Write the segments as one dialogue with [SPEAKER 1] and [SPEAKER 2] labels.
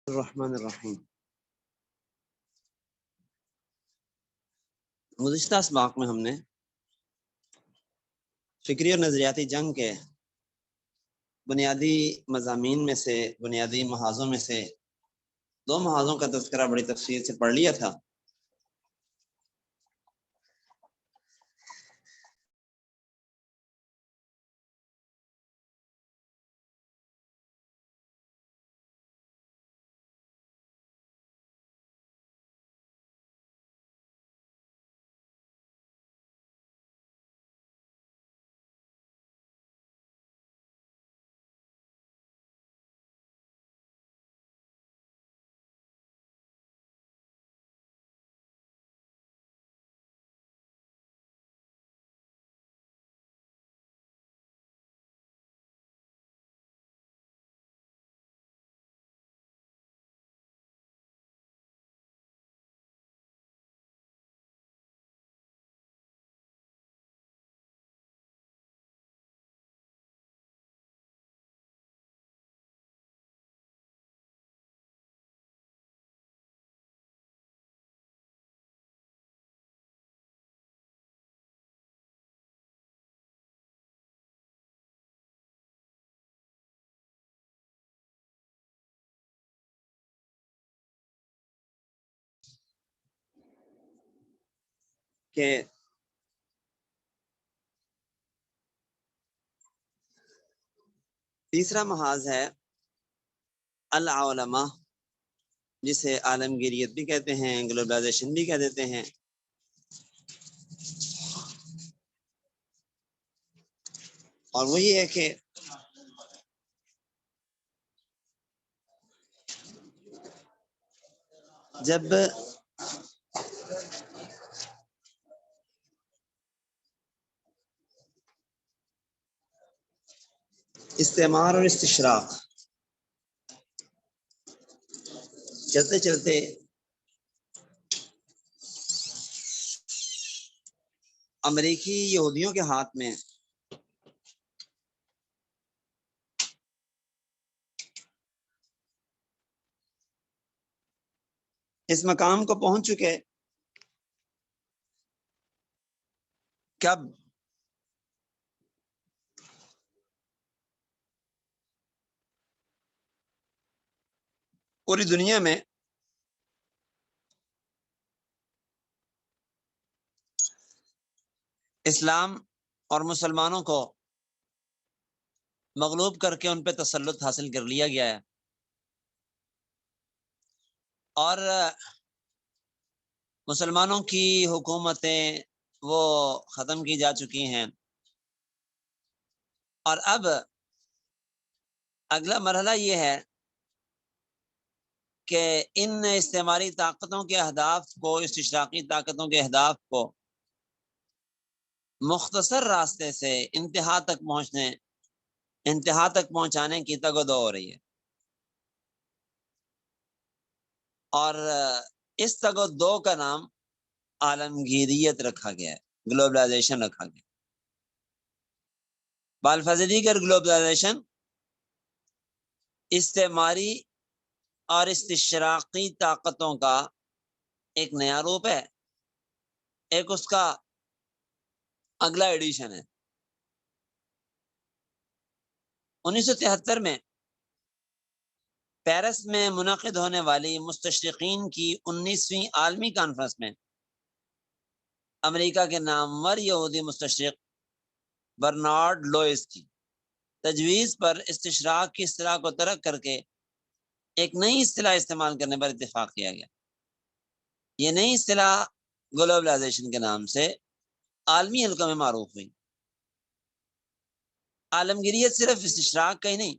[SPEAKER 1] الرحمن الرحیم۔ گزشتہ اسباق میں ہم نے فکری اور نظریاتی جنگ کے بنیادی مضامین میں سے، بنیادی محاذوں میں سے دو محاذوں کا تذکرہ بڑی تفصیل سے پڑھ لیا تھا۔ کہ تیسرا محاذ ہے العولمہ، جسے عالمگیریت بھی کہتے ہیں، گلوبلائزیشن بھی کہہ دیتے ہیں۔ اور وہ یہ ہے کہ جب استعمار اور استشراق چلتے چلتے امریکی یہودیوں کے ہاتھ میں اس مقام کو پہنچ چکے کب پوری دنیا میں اسلام اور مسلمانوں کو مغلوب کر کے ان پہ تسلط حاصل کر لیا گیا ہے، اور مسلمانوں کی حکومتیں وہ ختم کی جا چکی ہیں، اور اب اگلا مرحلہ یہ ہے کہ ان استعماری طاقتوں کے اہداف کو، استشراقی طاقتوں کے اہداف کو مختصر راستے سے انتہا تک پہنچانے کی تگ و دو ہو رہی ہے، اور اس تگ و دو کا نام عالمگیریت رکھا گیا ہے، گلوبلائزیشن رکھا گیا۔ بالفاظ دیگر گلوبلائزیشن استعماری اور استشراقی طاقتوں کا ایک نیا روپ ہے، ایک اس کا اگلا ایڈیشن ہے۔ 1973 میں پیرس میں منعقد ہونے والی مستشرقین کی 19ویں عالمی کانفرنس میں امریکہ کے نامور یہودی مستشرق برنارڈ لوئس کی تجویز پر استشراق کی اصطلاح کو ترک کر کے ایک نئی اصطلاح استعمال کرنے پر اتفاق کیا گیا۔ یہ نئی اصطلاح گلوبلائزیشن کے نام سے عالمی حلقوں میں معروف ہوئی۔ عالمگیریت صرف استشراق کا ہی نہیں،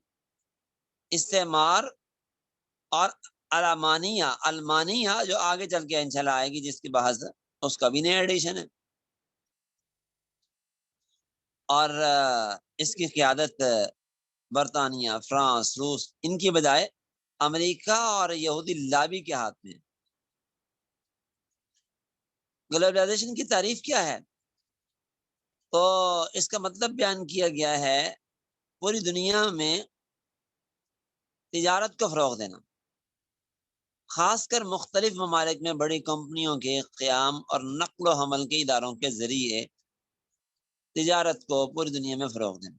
[SPEAKER 1] استعمار اور المانیہ جو آگے چل کے انشاءاللہ آئے گی، جس کی بحث اس کا بھی نیا ایڈیشن ہے، اور اس کی قیادت برطانیہ، فرانس، روس، ان کی بجائے امریکہ اور یہودی لابی کے ہاتھ میں۔ گلوبلائزیشن کی تعریف کیا ہے؟ تو اس کا مطلب بیان کیا گیا ہے پوری دنیا میں تجارت کو فروغ دینا، خاص کر مختلف ممالک میں بڑی کمپنیوں کے قیام اور نقل و حمل کے اداروں کے ذریعے تجارت کو پوری دنیا میں فروغ دینا۔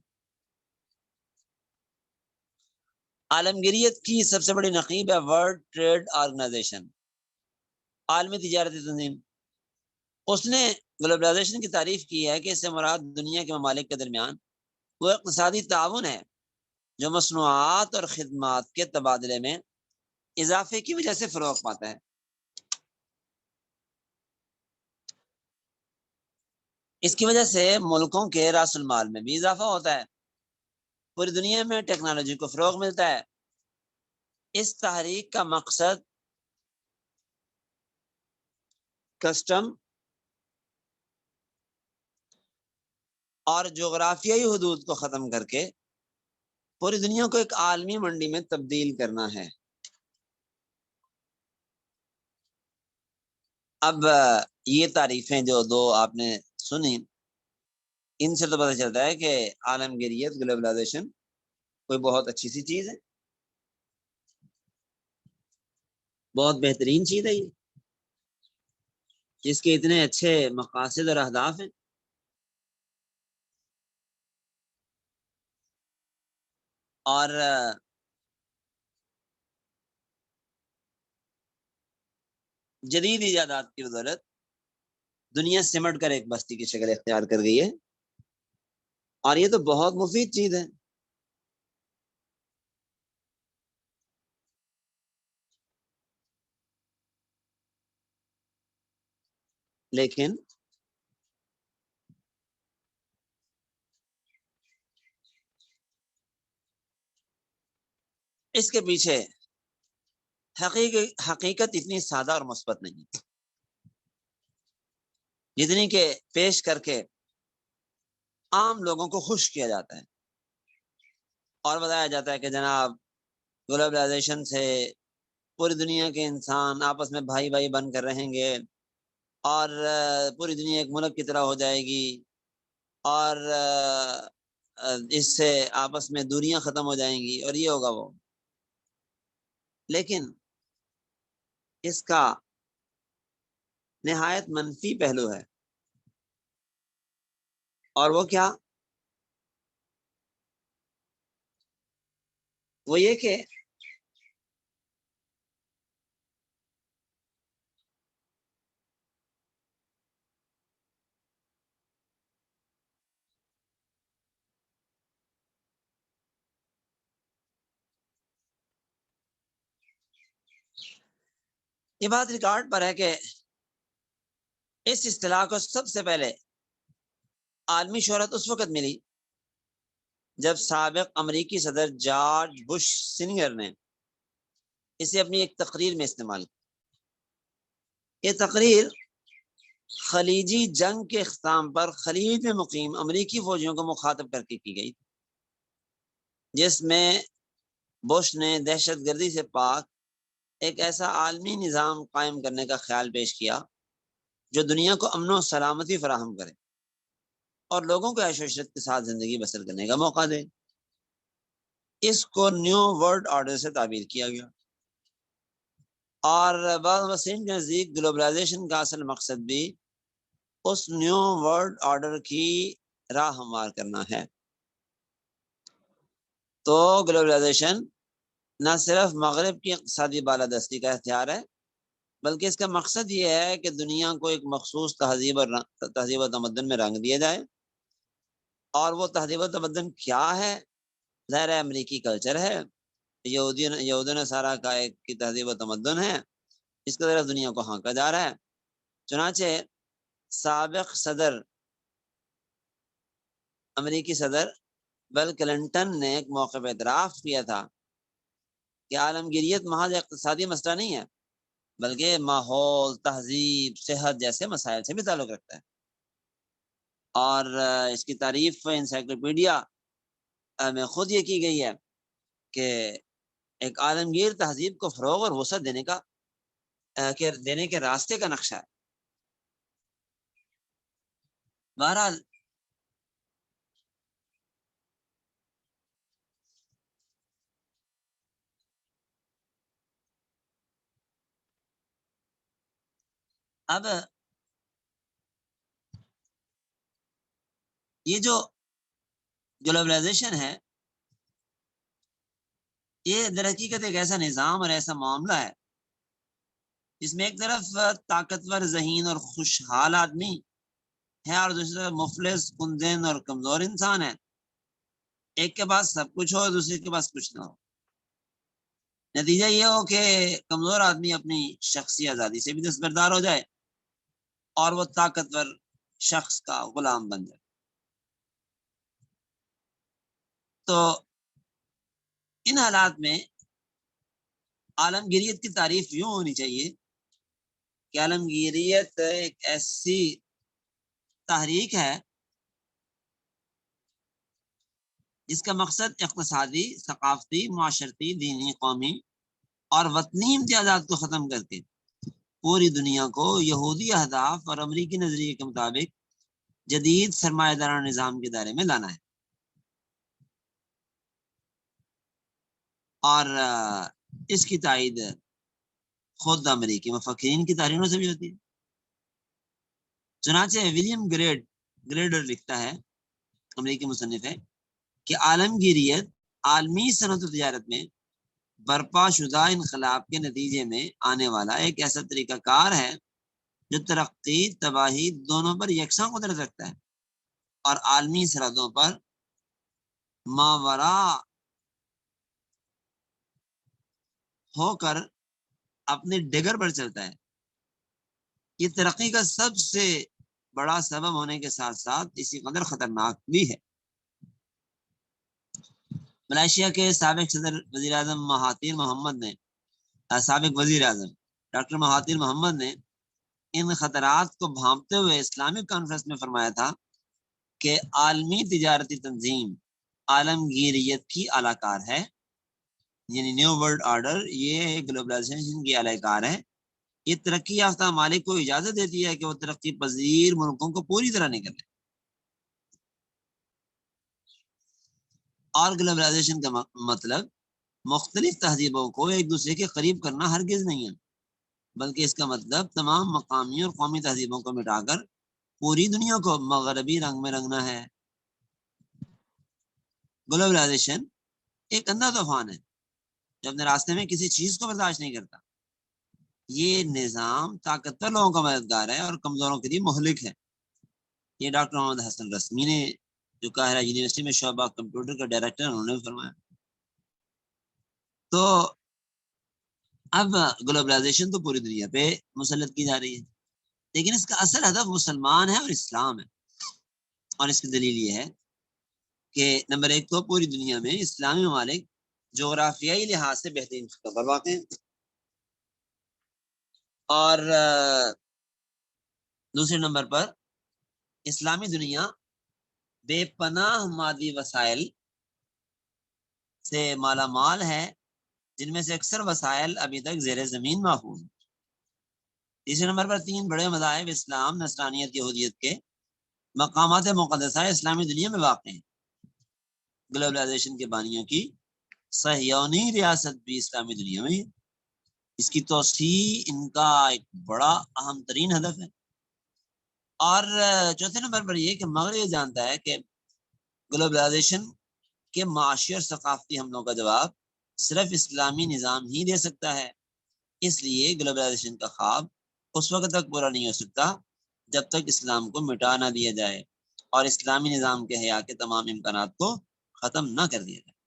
[SPEAKER 1] عالمگیریت کی سب سے بڑی نقیب ہے ورلڈ ٹریڈ آرگنائزیشن، عالمی تجارتی تنظیم۔ اس نے گلوبلائزیشن کی تعریف کی ہے کہ اس سے مراد دنیا کے ممالک کے درمیان وہ اقتصادی تعاون ہے جو مصنوعات اور خدمات کے تبادلے میں اضافے کی وجہ سے فروغ پاتا ہے۔ اس کی وجہ سے ملکوں کے راس المال میں بھی اضافہ ہوتا ہے، پوری دنیا میں ٹیکنالوجی کو فروغ ملتا ہے۔ اس تحریک کا مقصد کسٹم اور جغرافیائی حدود کو ختم کر کے پوری دنیا کو ایک عالمی منڈی میں تبدیل کرنا ہے۔ اب یہ تعریفیں جو دو آپ نے سنی، ان سے تو پتہ چلتا ہے کہ عالمگیریت گلوبلائزیشن کوئی بہت اچھی سی چیز ہے، بہت بہترین چیز ہے یہ، جس کے اتنے اچھے مقاصد اور اہداف ہیں۔ اور جدید ایجادات کی بدولت دنیا سمٹ کر ایک بستی کی شکل اختیار کر گئی ہے، اور یہ تو بہت مفید چیز ہے۔ لیکن اس کے پیچھے حقیقت اتنی سادہ اور مثبت نہیں جتنی کہ پیش کر کے عام لوگوں کو خوش کیا جاتا ہے اور بتایا جاتا ہے کہ جناب گلوبلائزیشن سے پوری دنیا کے انسان آپس میں بھائی بھائی بن کر رہیں گے، اور پوری دنیا ایک ملک کی طرح ہو جائے گی، اور اس سے آپس میں دوریاں ختم ہو جائیں گی، اور یہ ہوگا وہ۔ لیکن اس کا نہایت منفی پہلو ہے، اور وہ کیا؟ وہ یہ کہ یہ بات ریکارڈ پر ہے کہ اس اصطلاح کو سب سے پہلے عالمی شہرت اس وقت ملی جب سابق امریکی صدر جارج بش سینئر نے اسے اپنی ایک تقریر میں استعمال کیا۔ یہ تقریر خلیجی جنگ کے اختتام پر خلیج میں مقیم امریکی فوجیوں کو مخاطب کر کے کی گئی، جس میں بش نے دہشت گردی سے پاک ایک ایسا عالمی نظام قائم کرنے کا خیال پیش کیا جو دنیا کو امن و سلامتی فراہم کرے اور لوگوں کو عیش و عشرت کے ساتھ زندگی بسر کرنے کا موقع دے۔ اس کو نیو ورلڈ آرڈر سے تعبیر کیا گیا، اور بعض وسیم کے نزدیک گلوبلائزیشن کا اصل مقصد بھی اس نیو ورلڈ آرڈر کی راہ ہموار کرنا ہے۔ تو گلوبلائزیشن نہ صرف مغرب کی اقتصادی بالادستی کا اختیار ہے، بلکہ اس کا مقصد یہ ہے کہ دنیا کو ایک مخصوص تہذیب و تمدن میں رنگ دیا جائے، اور وہ تہذیب و تمدن کیا ہے؟ ظاہر ہے امریکی کلچر ہے، یہود و نصارہ کا ایک کی تہذیب و تمدن ہے، اس کی طرف دنیا کو ہانکا جا رہا ہے۔ چنانچہ سابق صدر امریکی صدر بل کلنٹن نے ایک موقع پہ اعتراف کیا تھا کہ عالمگیریت محض اقتصادی مسئلہ نہیں ہے، بلکہ ماحول، تہذیب، صحت جیسے مسائل سے بھی تعلق رکھتا ہے۔ اور اس کی تعریف انسائکلوپیڈیا میں خود یہ کی گئی ہے کہ ایک عالمگیر تہذیب کو فروغ اور وسعت دینے کے راستے کا نقشہ ہے۔ بہرحال اب یہ جو گلوبلائزیشن ہے یہ در حقیقت ایک ایسا نظام اور ایسا معاملہ ہے جس میں ایک طرف طاقتور ذہین اور خوشحال آدمی ہے اور دوسری طرف مفلس کندین اور کمزور انسان ہے. ایک کے پاس سب کچھ ہو دوسرے کے پاس کچھ نہ ہو. نتیجہ یہ ہو کہ کمزور آدمی اپنی شخصی آزادی سے بھی دستبردار ہو جائے اور وہ طاقتور شخص کا غلام بن جائے. تو ان حالات میں عالمگیریت کی تعریف یوں ہونی چاہیے کہ عالمگیریت ایک ایسی تحریک ہے جس کا مقصد اقتصادی، ثقافتی، معاشرتی، دینی، قومی اور وطنی امتیازات کو ختم کر کے پوری دنیا کو یہودی اہداف اور امریکی نظریے کے مطابق جدید سرمایہ دارانہ نظام کے دائرے میں لانا ہے. اور اس کی تائید خود امریکی مفکرین کی تحریروں سے بھی ہوتی ہے. چنانچہ ولیم گریڈر لکھتا ہے، امریکی مصنف ہے، کہ عالمگیریت عالمی صنعت و تجارت میں برپا شدہ انقلاب کے نتیجے میں آنے والا ایک ایسا طریقہ کار ہے جو ترقی تباہی دونوں پر یکساں قدرت رکھتا ہے اور عالمی سرحدوں پر ماورا ہو کر اپنے ڈگر پر چلتا ہے. یہ ترقی کا سب سے بڑا سبب ہونے کے ساتھ ساتھ اسی قدر خطرناک بھی ہے. ملائیشیا کے سابق صدر وزیر اعظم مہاتیر محمد نے سابق وزیر اعظم ڈاکٹر مہاتیر محمد نے ان خطرات کو بھانپتے ہوئے اسلامک کانفرنس میں فرمایا تھا کہ عالمی تجارتی تنظیم عالمگیریت کی اعلی کار ہے، یعنی نیو ورلڈ آرڈر یہ گلوبلائزیشن کی اعلی کار ہے. یہ ترقی یافتہ ممالک کو اجازت دیتی ہے کہ وہ ترقی پذیر ملکوں کو پوری طرح نکل لیں. اور گلوبلائزیشن کا مطلب مختلف تہذیبوں کو ایک دوسرے کے قریب کرنا ہرگز نہیں ہے، بلکہ اس کا مطلب تمام مقامی اور قومی تہذیبوں کو مٹا کر پوری دنیا کو مغربی رنگ میں رنگنا ہے. گلوبلائزیشن ایک اندھا طوفان ہے جو اپنے راستے میں کسی چیز کو برداشت نہیں کرتا. یہ نظام طاقتور لوگوں کا مددگار ہے اور کمزوروں کے لیے مہلک ہے. یہ ڈاکٹر محمد حسن رسمی نے جو قاہرہ یونیورسٹی میں شعبہ کمپیوٹر کا ڈائریکٹر انہوں نے فرمایا. تو اب گلوبلائزیشن تو پوری دنیا پہ مسلط کی جا رہی ہے، لیکن اس کا اصل ہدف مسلمان ہے اور اسلام ہے. اور اس کی دلیل یہ ہے کہ نمبر ایک تو پوری دنیا میں اسلامی ممالک جغرافیائی لحاظ سے بہترین خطوں پر واقع ہیں، اور دوسرے نمبر پر اسلامی دنیا بے پناہ مادی وسائل سے مالا مال ہے، جن میں سے اکثر وسائل ابھی تک زیر زمین محفوظ ہیں. تیسرے نمبر پر تین بڑے مذاہب اسلام، نصرانیت، یہودیت کے مقامات مقدسہ اسلامی دنیا میں واقع ہیں. گلوبلائزیشن کے بانیوں کی صہیونی ریاست بھی اسلامی دنیا میں ہے. اس کی توسیع ان کا ایک بڑا اہم ترین ہدف ہے. اور چوتھے نمبر پر یہ کہ مغرب یہ جانتا ہے کہ گلوبلائزیشن کے معاشی اور ثقافتی حملوں کا جواب صرف اسلامی نظام ہی دے سکتا ہے. اس لیے گلوبلائزیشن کا خواب اس وقت تک پورا نہیں ہو سکتا جب تک اسلام کو مٹا نہ دیا جائے اور اسلامی نظام کے حیاء کے تمام امکانات کو ختم نہ کر دیا جائے.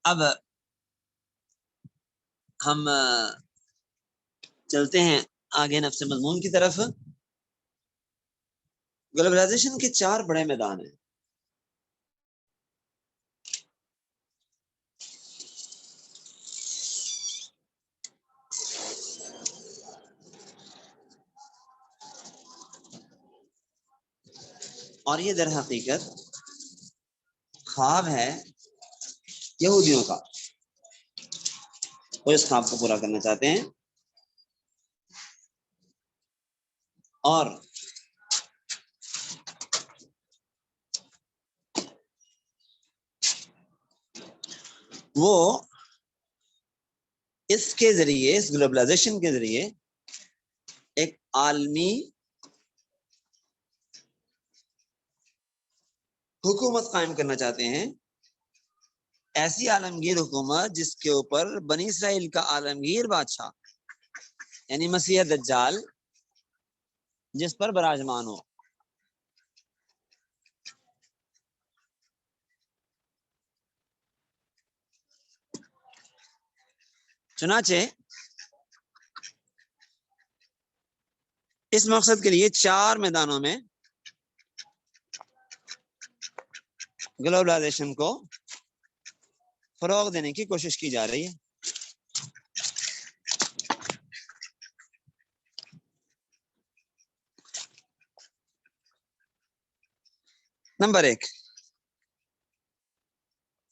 [SPEAKER 1] اب ہم چلتے ہیں آگے نفس مضمون کی طرف. گلوبلائزیشن کے چار بڑے میدان ہیں. اور یہ در حقیقت خواب ہے یہودیوں کا. وہ اس خواب کو پورا کرنا چاہتے ہیں اور وہ اس کے ذریعے، اس گلوبلائزیشن کے ذریعے عالمی حکومت قائم کرنا چاہتے ہیں، ایسی عالمگیر حکومت جس کے اوپر بنی اسرائیل کا عالمگیر بادشاہ یعنی مسیح دجال جس پر براجمان ہو۔ چنانچہ اس مقصد کے لیے 4 میدانوں میں گلوبلائزیشن کو فروغ دینے کی کوشش کی جا رہی ہے۔ نمبر 1،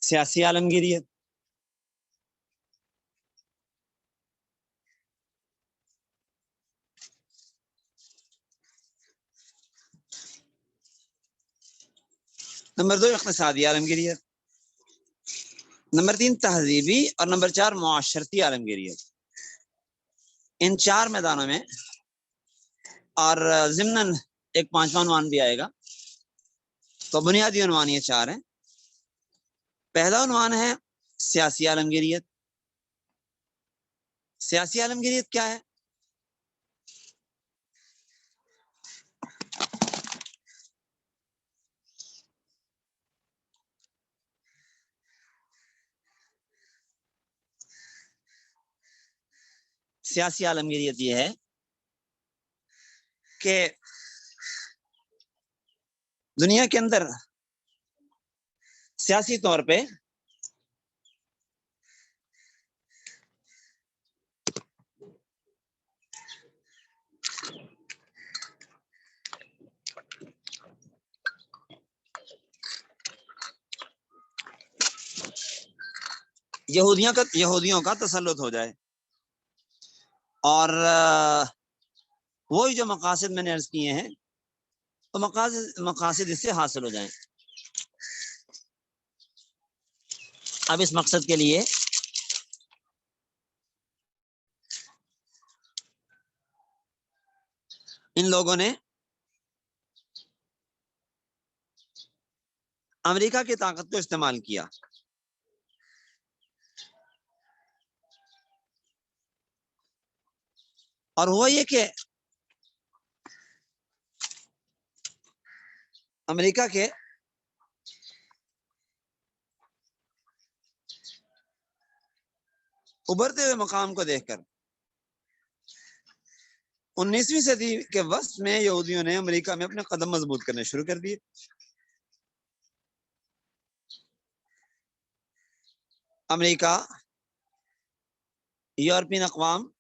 [SPEAKER 1] سیاسی عالمگیریت۔ نمبر 2، اقتصادی عالمگیریت۔ نمبر 3، تہذیبی، اور نمبر 4، معاشرتی عالمگیریت۔ ان 4 میدانوں میں، اور ضمناً ایک 5واں عنوان بھی آئے گا، تو بنیادی عنوان یہ 4 ہیں۔ پہلا عنوان ہے سیاسی عالمگیریت۔ سیاسی عالمگیریت کیا ہے؟ سیاسی عالمگیریت یہ ہے کہ دنیا کے اندر سیاسی طور پہ یہودیوں کا تسلط ہو جائے، اور وہی جو مقاصد میں نے عرض کیے ہیں وہ مقاصد اس سے حاصل ہو جائیں۔ اب اس مقصد کے لیے ان لوگوں نے امریکہ کی طاقت کو استعمال کیا۔ اور ہوا یہ کہ امریکہ کے ابھرتے ہوئے مقام کو دیکھ کر 19ویں صدی کے وسط میں یہودیوں نے امریکہ میں اپنے قدم مضبوط کرنے شروع کر دیے۔ امریکہ، یورپین اقوام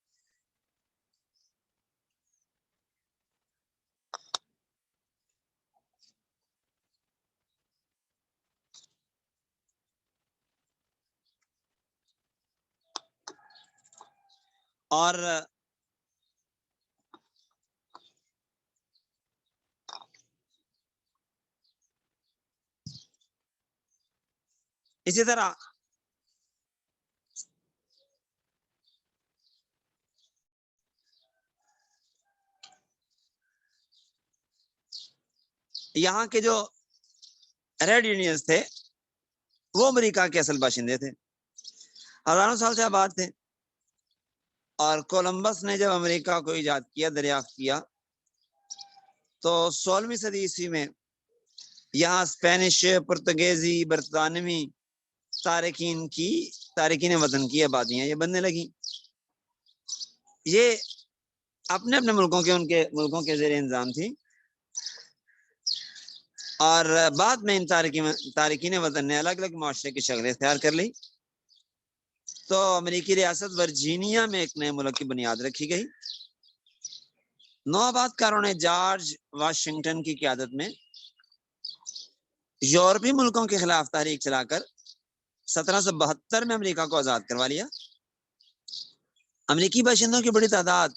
[SPEAKER 1] اور اسی طرح یہاں کے جو ریڈ انڈینز تھے وہ امریکہ کے اصل باشندے تھے، ہزاروں سال سے آباد تھے۔ اور کولمبس نے جب امریکہ کو ایجاد کیا، دریافت کیا، تو 16ویں صدی عیسوی میں یہاں اسپینش، پرتگیزی، برطانوی تارکین وطن کی آبادیاں یہ بننے لگیں۔ یہ اپنے اپنے ان کے ملکوں کے زیر انتظام تھی، اور بعد میں ان تارکین وطن نے الگ الگ معاشرے کی شکل اختیار کر لی، تو امریکی ریاست ورجینیا میں ایک نئے ملک کی بنیاد رکھی گئی۔ نوآباد کاروں نے جارج واشنگٹن کی قیادت میں یورپی ملکوں کے خلاف تحریک چلا کر 1772 میں امریکہ کو آزاد کروا لیا۔ امریکی باشندوں کی بڑی تعداد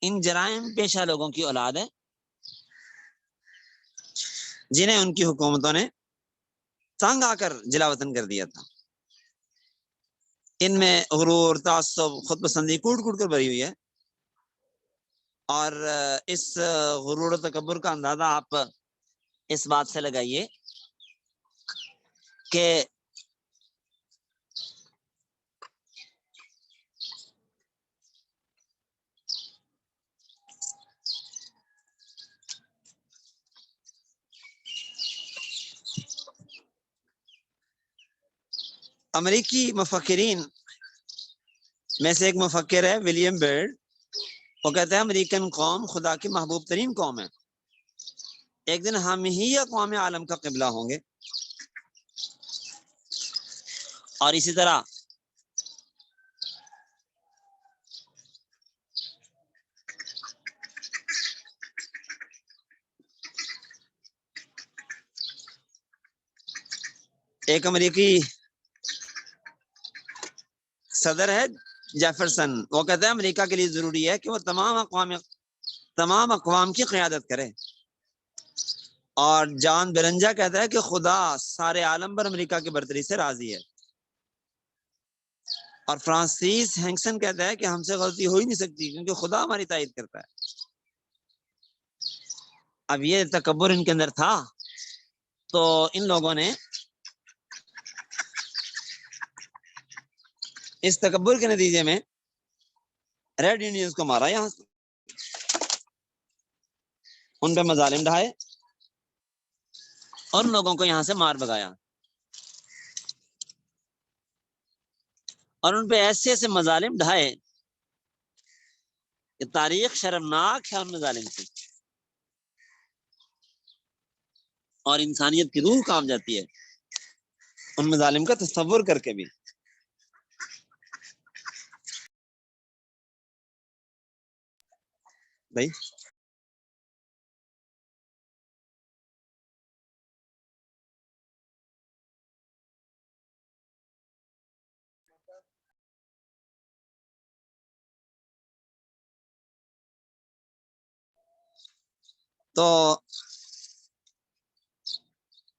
[SPEAKER 1] ان جرائم پیشہ لوگوں کی اولاد ہے جنہیں ان کی حکومتوں نے تنگ آ کر جلا وطن کر دیا تھا۔ ان میں غرور، تعصب، خود پسندی کوٹ کوٹ کر بھری ہوئی ہے۔ اور اس غرور و تکبر کا اندازہ آپ اس بات سے لگائیے کہ امریکی مفکرین میں سے ایک مفکر ہے ولیم بیرڈ، وہ کہتا ہے امریکن قوم خدا کی محبوب ترین قوم ہے، ایک دن ہم ہی اقوام عالم کا قبلہ ہوں گے۔ اور اسی طرح ایک امریکی صدر ہے جیفرسن، وہ کہتا ہے امریکہ کے لیے ضروری ہے کہ وہ تمام اقوام کی قیادت کرے۔ اور جان برنجا کہتا ہے کہ خدا سارے عالم پر امریکہ کی برتری سے راضی ہے۔ اور فرانسیس ہینکسن کہتا ہے کہ ہم سے غلطی ہو ہی نہیں سکتی کیونکہ خدا ہماری تائید کرتا ہے۔ اب یہ تکبر ان کے اندر تھا تو ان لوگوں نے اس تکبر کے نتیجے میں ریڈ انڈینز کو مارا، یہاں سے ان پہ مظالم ڈھائے اور ان لوگوں کو یہاں سے مار بگایا، اور ان پہ ایسے ایسے مظالم ڈھائے کہ تاریخ شرمناک ہے ان مظالم سے، اور انسانیت کی روح کام جاتی ہے ان مظالم کا تصور کر کے بھی۔ بھائی تو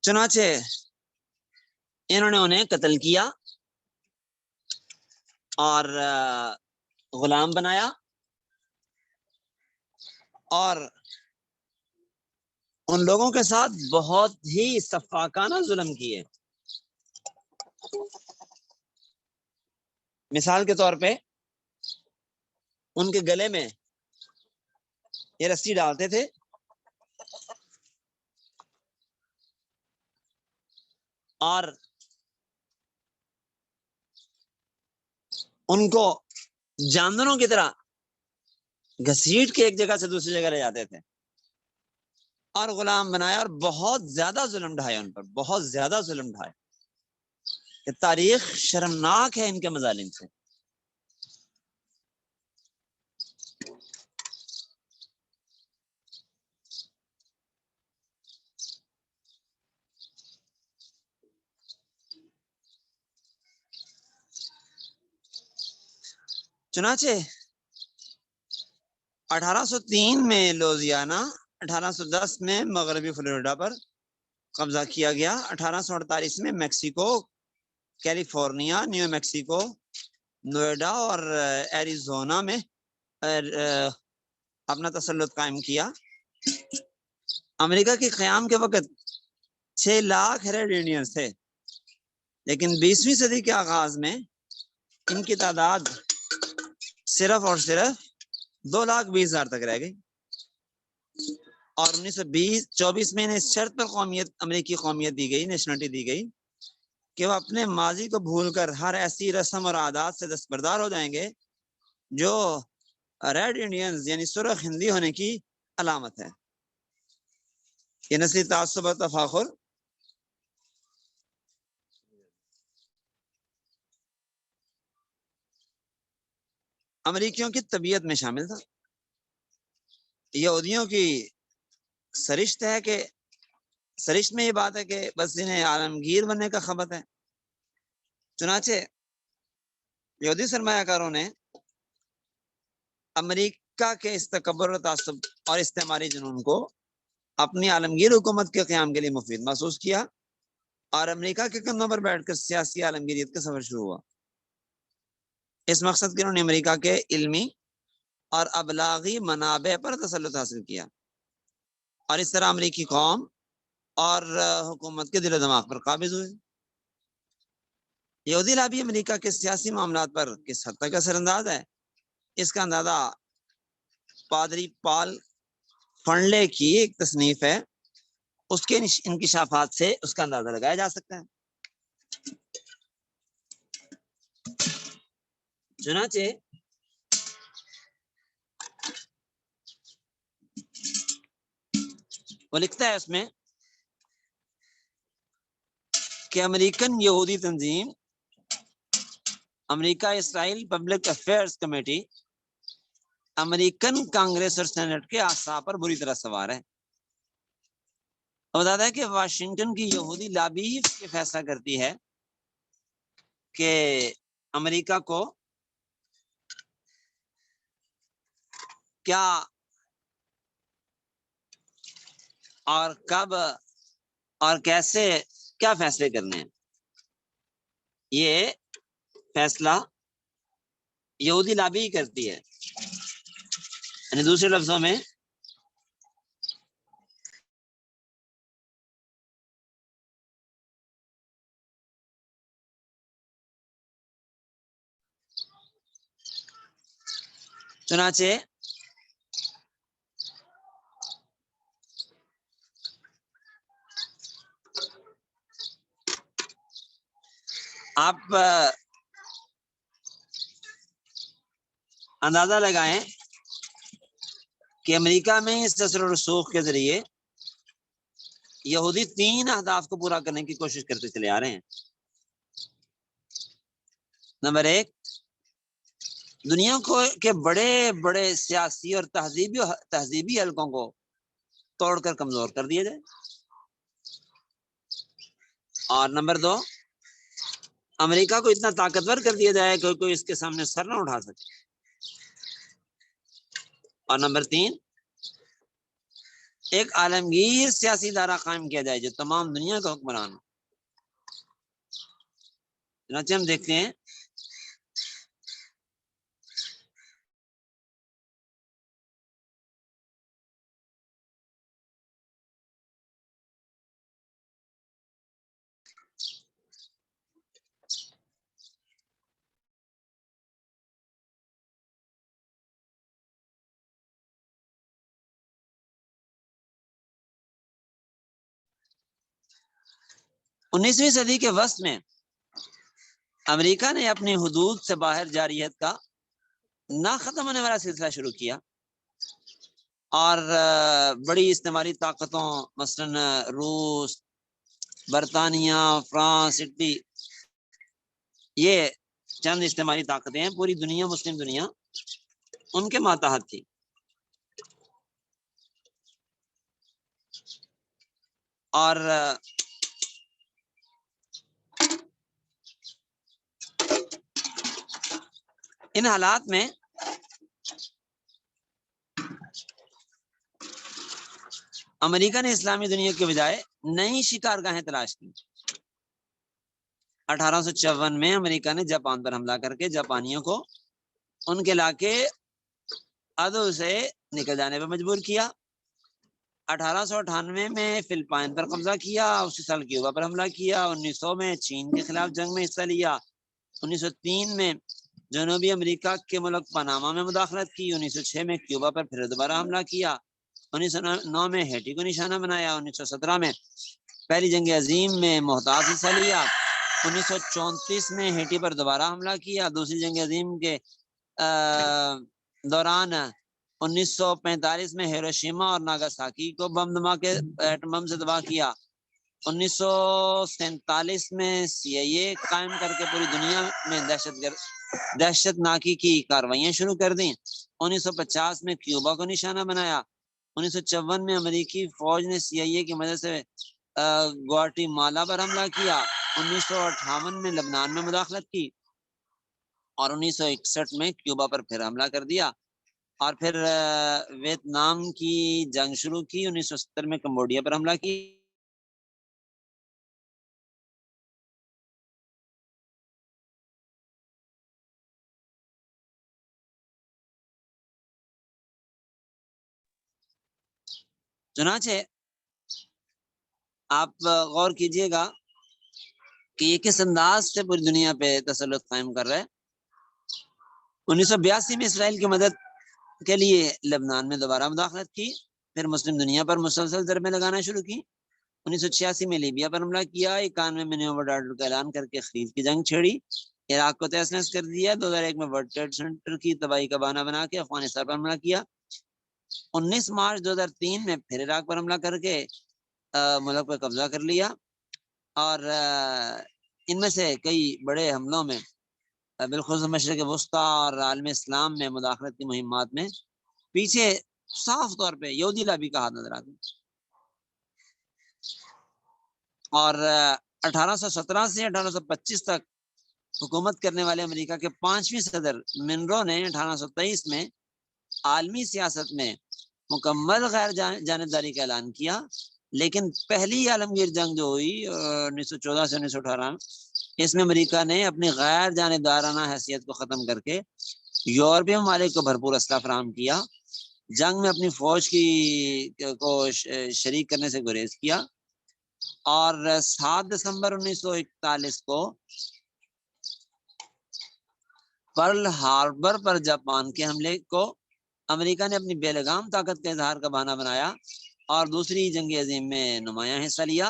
[SPEAKER 1] چنانچہ انہوں نے انہیں قتل کیا اور غلام بنایا اور ان لوگوں کے ساتھ بہت ہی سفاکانہ ظلم کیے۔ مثال کے طور پہ ان کے گلے میں یہ رسی ڈالتے تھے اور ان کو جانوروں کی طرح گھسیٹ کے ایک جگہ سے دوسری جگہ لے جاتے تھے اور غلام بنایا، اور بہت زیادہ ظلم ڈھائے ان پر، بہت زیادہ ظلم ڈھائے کہ تاریخ شرمناک ہے ان کے مظالم سے۔ چنانچہ 1803 میں لوزیانا، 1810 میں مغربی فلوریڈا پر قبضہ کیا گیا، 1848 میں Mexico, California, new Mexico, Noida اور ایریزونا میں اپنا تسلط قائم کیا۔ امریکہ کے قیام کے وقت 6 لاکھ ریڈ انڈینز تھے، لیکن 20ویں صدی کے آغاز میں ان کی تعداد صرف اور صرف 2,20,000 تک رہ گئی، اور 1924 میں انہیں اس شرط پر امریکی قومیت دی گئی، نیشنلٹی دی گئی کہ وہ اپنے ماضی کو بھول کر ہر ایسی رسم اور عادات سے دستبردار ہو جائیں گے جو ریڈ انڈینز یعنی سرخ ہندی ہونے کی علامت ہے۔ یہ نسلی تعصب اور تفاخر امریکیوں کی طبیعت میں شامل تھا۔ یہودیوں کی سرشت ہے کہ سرشت میں یہ بات ہے کہ بس انہیں عالمگیر بننے کا خبر ہے۔ چنانچہ یہودی سرمایہ کاروں نے امریکہ کے اس تکبر و تعصب اور استعماری جنون کو اپنی عالمگیر حکومت کے قیام کے لیے مفید محسوس کیا، اور امریکہ کے کندھوں پر بیٹھ کر سیاسی عالمگیریت کا سفر شروع ہوا۔ اس مقصد کے انہوں نے امریکہ کے علمی اور ابلاغی منابع پر تسلط حاصل کیا، اور اس طرح امریکی قوم اور حکومت کے دل و دماغ پر قابض ہوئے۔ یہودی لابی امریکہ کے سیاسی معاملات پر کس حد تک اثر انداز ہے، اس کا اندازہ پادری پال فنلے کی ایک تصنیف ہے، اس کے انکشافات سے اس کا اندازہ لگایا جا سکتا ہے۔ چنانچہ وہ لکھتا ہے اس میں کہ امریکن یہودی تنظیم امریکہ اسرائیل public affairs committee American Congress اور سینٹ کے اعصاب پر بری طرح سوار ہے۔ وہ بتاتا ہے کہ واشنگٹن کی یہودی لابی یہ فیصلہ کرتی ہے کہ امریکہ کو کیا اور کب اور کیسے کیا فیصلے کرنے ہیں، یہ فیصلہ یہودی لابی ہی کرتی ہے۔ یعنی دوسرے لفظوں میں چنانچہ آپ اندازہ لگائیں کہ امریکہ میں اس اثر و رسوخ کے ذریعے یہودی 3 اہداف کو پورا کرنے کی کوشش کرتے چلے آ رہے ہیں۔ نمبر 1، دنیا کو کے بڑے بڑے سیاسی اور تہذیبی حلقوں کو توڑ کر کمزور کر دیا جائے، اور نمبر 2، امریکہ کو اتنا طاقتور کر دیا جائے کہ کوئی اس کے سامنے سر نہ اٹھا سکے، اور نمبر 3، ایک عالمگیر سیاسی ادارہ قائم کیا جائے جو تمام دنیا کا حکمران ہو۔ چنانچہ ہم دیکھتے ہیں انیسویں صدی کے وسط میں امریکہ نے اپنی حدود سے باہر جارحیت کا نہ ختم ہونے والا سلسلہ شروع کیا، اور بڑی استعماری طاقتوں مثلاً روس، برطانیہ، فرانس، اٹلی، یہ چند استعماری طاقتیں ہیں، پوری دنیا مسلم دنیا ان کے ماتحت تھی۔ اور ان حالات میں امریکہ نے اسلامی دنیا کے بجائے نئی شکارگاہیں تلاش کی۔ 1854 میں امریکہ نے جاپان پر حملہ کر کے جاپانیوں کو ان کے علاقے ادو سے نکل جانے پر مجبور کیا۔ 1898 میں فلپائن پر قبضہ کیا، اسی سال کیوبا پر حملہ کیا، 1900 میں چین کے خلاف جنگ میں حصہ لیا، 1903 میں جنوبی امریکہ کے ملک پاناما میں مداخلت کی، 1906 میں کیوبا پر پھر دوبارہ حملہ کیا، 1909 میں ہیٹی کو نشانہ بنایا، 1917 میں پہلی جنگ عظیم میں محتاط حصہ لیا، 1934 میں ہیٹی پر دوبارہ حملہ کیا، دوسری جنگ عظیم کے دوران 1945 میں ہیروشیما اور ناگاساکی کو بم دھماکے ایٹم بم سے تباہ کیا، 1947 میں CIA قائم کر کے پوری دنیا میں دہشت ناکی کی کارروائیاں شروع کر دیں، 1950 میں کیوبا کو نشانہ بنایا، 1954 میں امریکی فوج نے CIA کی مدد سے گواٹی مالا پر حملہ کیا، 1958 میں لبنان میں مداخلت کی، اور 1961 میں کیوبا پر پھر حملہ کر دیا، اور پھر ویتنام کی جنگ شروع کی، 1970 میں کمبوڈیا پر حملہ کی۔ چنانچہ آپ غور کیجئے گا کہ یہ کس انداز سے پوری دنیا پہ تسلط قائم کر رہا ہے۔ 1982 میں اسرائیل کی مدد کے لیے لبنان میں دوبارہ مداخلت کی، پھر مسلم دنیا پر مسلسل ضربیں لگانا شروع کی۔ 1986 میں لیبیا پر حملہ کیا، 91 میں نیو ورلڈ آرڈر کا اعلان کر کے خلیج کی جنگ چھیڑی، عراق کو تہس نہس کر دیا، 2001 میں ورلڈ ٹریڈ سینٹر کی تباہی کا بہانہ بنا کے افغانستان پر حملہ کیا، 19 مارچ 2003 میں پھر عراق پر حملہ کر کے ملک پر قبضہ کر لیا، اور ان میں سے کئی بڑے حملوں میں بالخصوص مشرق وسطیٰ اور عالم اسلام میں مداخلت کی مہمات میں پیچھے صاف طور پہ یہودی لابی کا ہاتھ نظر آتا ہے۔ اور 1817 سے 1825 تک حکومت کرنے والے امریکہ کے 5ویں صدر منرو نے 1823 میں عالمی سیاست میں مکمل غیر جانبداری کا اعلان کیا، لیکن پہلی عالمگیر جنگ جو ہوئی 1914 سے 1918، اس میں امریکہ نے اپنی غیر جانبدارانہ حیثیت کو ختم کر کے یورپی ممالک کو بھرپور اسلحہ فراہم کیا، جنگ میں اپنی فوج کو شریک کرنے سے گریز کیا، اور 7 دسمبر 1941 کو پرل ہاربر پر جاپان کے حملے کو امریکہ نے اپنی بے لگام طاقت کے اظہار کا بہانہ بنایا اور دوسری جنگ عظیم میں نمایاں حصہ لیا،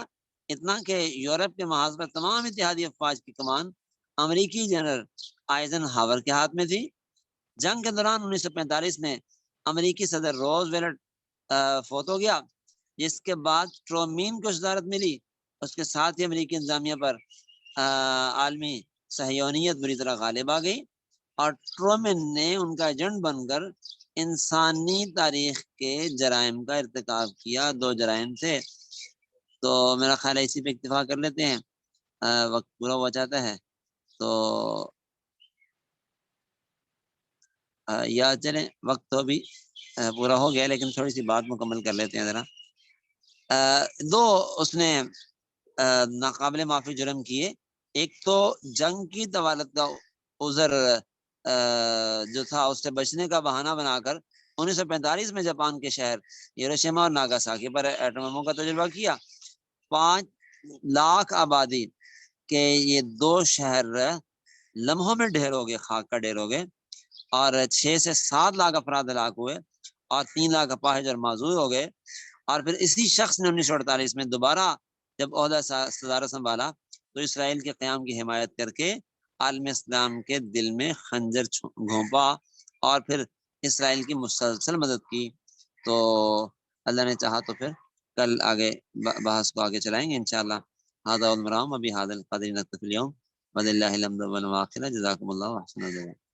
[SPEAKER 1] اتنا کہ یورپ کے محاذ پر تمام اتحادی افواج کی کمان امریکی جنرل آئزن ہاور کے ہاتھ میں تھی۔ جنگ کے دوران 1945 میں امریکی صدر روز ویلٹ فوت ہو گیا، جس کے بعد ٹرومین کو صدارت ملی، اس کے ساتھ ہی امریکی انتظامیہ پر عالمی صہیونیت بری طرح غالب آ گئی، اور ٹرومین نے ان کا ایجنٹ بن کر انسانی تاریخ کے جرائم کا ارتکاب کیا۔ 2 جرائم تھے، تو میرا خیال ہے اسی پہ اکتفا کر لیتے ہیں، وقت پورا ہو جاتا ہے، تو یا چلیں وقت تو بھی پورا ہو گیا، لیکن تھوڑی سی بات مکمل کر لیتے ہیں ذرا۔ 2 اس نے ناقابل معافی جرم کیے، ایک تو جنگ کی طوالت کا عذر جو تھا اس سے بچنے کا بہانہ بنا کر 1945 میں جاپان کے شہر ہیروشیما اور ناگاساکی پر ایٹم بموں کا تجربہ کیا۔ 5 لاکھ آبادی کے یہ 2 شہر لمحوں میں ڈھیر ہو گئے، خاک کا ڈھیر ہو گئے، اور 6 سے 7 لاکھ افراد ہلاک ہوئے اور 3 لاکھ اپاہج اور معذور ہو گئے۔ اور پھر اسی شخص نے 1948 میں دوبارہ جب عہدہ صدارت سنبھالا تو اسرائیل کے قیام کی حمایت کر کے عالم اسلام کے دل میں خنجر گھونپا اور پھر اسرائیل کی مسلسل مدد کی۔ تو اللہ نے چاہا تو پھر کل آگے بحث کو آگے چلائیں گے انشاءاللہ۔ هذا والمرام ابھی هذا القدر نكتفي اليوم ولله الحمد والآخرة جزاكم الله واحسن الجزاء۔